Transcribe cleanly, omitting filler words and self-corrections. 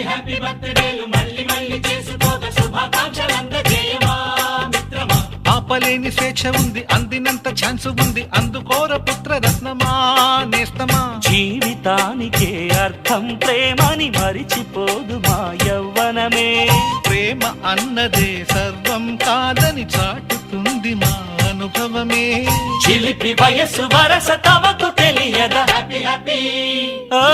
Happy happy బర్త్డేలు మళ్ళీ మళ్ళీ చేసుకోక శుభాకాంక్షలందజేయమా మిత్రమా. ఆపలేని స్వేచ్ఛ ఉంది, అందినంత ఛాన్స్ ఉంది, అందుకోర పుత్ర రత్నమా నేస్తమా. జీవితానికే అర్థం ప్రేమని మరిచిపోదు మా యవ్వనమే. ప్రేమ అన్నదే సర్వం కాదని చాటుతుంది మా అనుభవమే. చిలిపి వయస్సు వరస తమకు తెలియదా. హ్యాపీ హ్యాపీ ఓ